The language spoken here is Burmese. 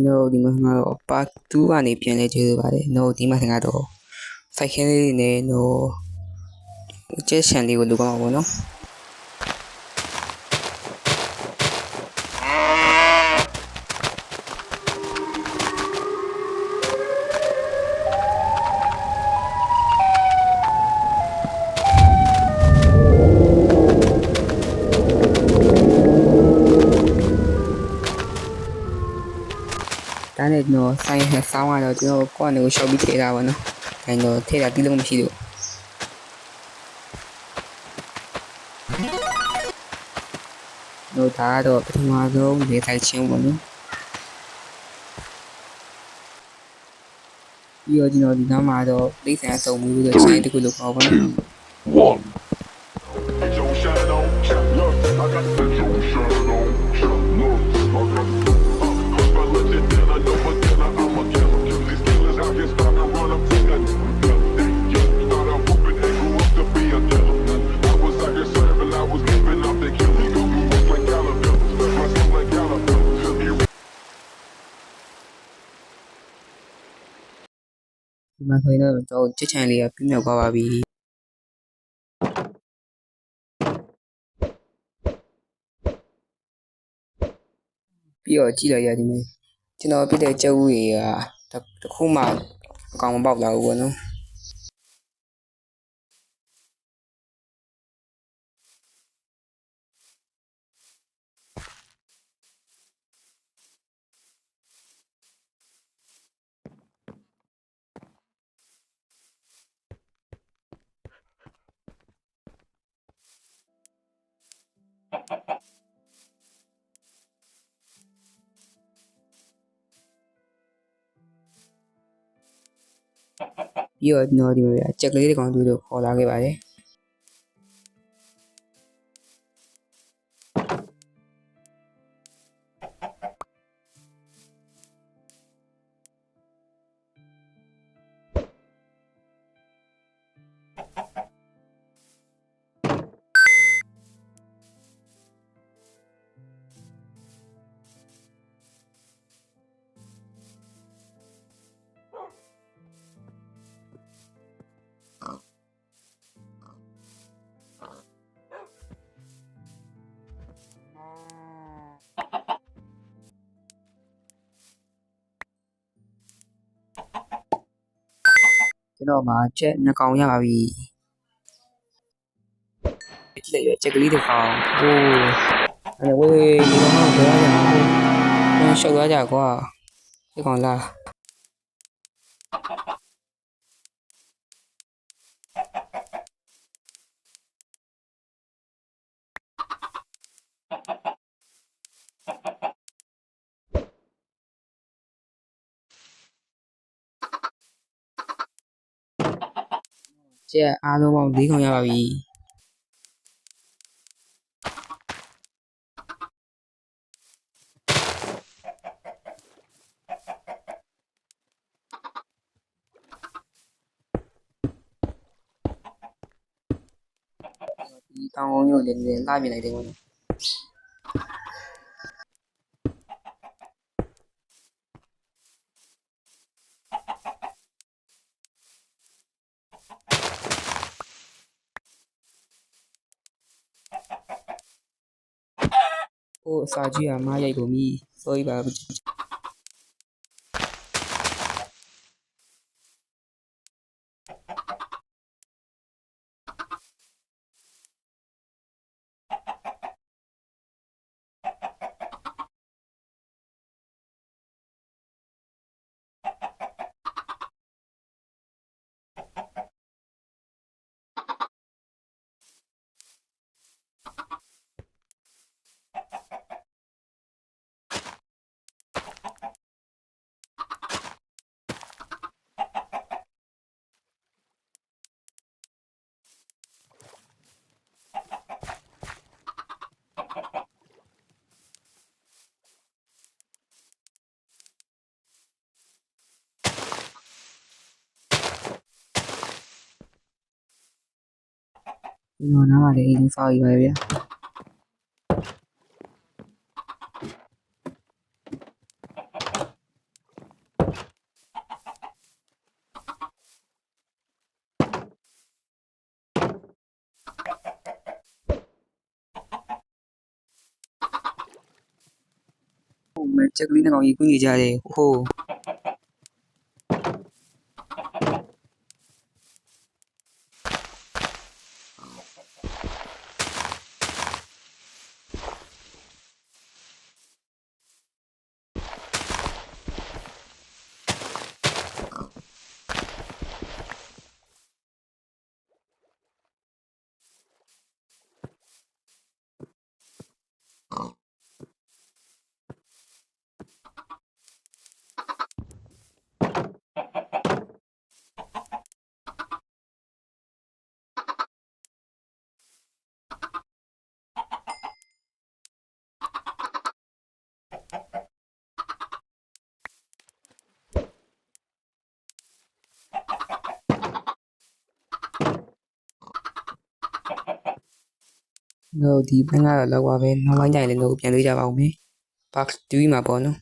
no ဒီမှာကတော့ part 2ကနေပြန်လဲကြည့်ရပါတယ် no ဒီမှာကတော့ site ခင်းလေးနဲ့ no ကျက်ရှန်လေးကိုလုပ်အောင်ပါနော်ဒါနဲ့တော့ဆိုင်ဟက်ဆောင်းကတော့ကျွန်တော်ကိုယ့်အနေကိုရှော့ပြီးထည့်တာပါနော်ဒါတော့ထည့်တာတိလုံးမရှိလို့တော့ဒါကတော့ပထမဆုံးလေဆိုင်ချင်းပေါ့နော်ပြီးတော့ကျွန်တော်ဒီနောက်မှာတော့လိမ့်ဆန်အစုံမှုလို့ချင်းတစ်ခုလုပ်ပါပေါ့နော်ဒီမှာဆိုရင်တော့ကျွန်တော်ချစ်ချန်လေးကပြည့်မြောက်သွားပါပြီပြီးတော့ကြည့်လိုက်ရဒီမှာကျွန်တော်ပြတဲ့ကြက်ဥတွေကတခုမှအကောင်မပေါက်လာဘူးပေါ့နော်ပြီးတော့ကျွန်တော်ဒီမှာကြက်ကလေးတစ်ကောင်တွေ့လို့ခေါ်လာခဲ့ပါတယ်ကျွန်တော်မှာချက်2ကောင်ရပါပြီကြည့်လိုက်ရချက်ကလေးတစ်ကောင်ဟိုးအဲ့ဝေးဒီကောင်တော့ဘယ်ရရအောင်ရှောက်သွားကြကွာဒီကောင်လာချက်အားလုံးပေါင်း4ကောင်ရပါပြီဒီတောင်ကုန်းကြီးကိုလည်းလှပြလိုက်တယ်ပေါ့နော်ဟိုအစာကြီးကမားရိုက်ကုန်ပြီ sorry ပါကျွန်တော်နားမှာလည်းအရင်စောက်ရပါဗျာ ချက်ကလေးနှစ်ကောင်ကြီးကူးနေကြတယ်ဟိုးနော်ဒီဘန်းကတော့လောက်ပါပဲနောက်ပိုင်းကျရင်လည်းတော့ပြန်တွေ့ကြပါဦးမယ် Box 2မှာပေါ့နော်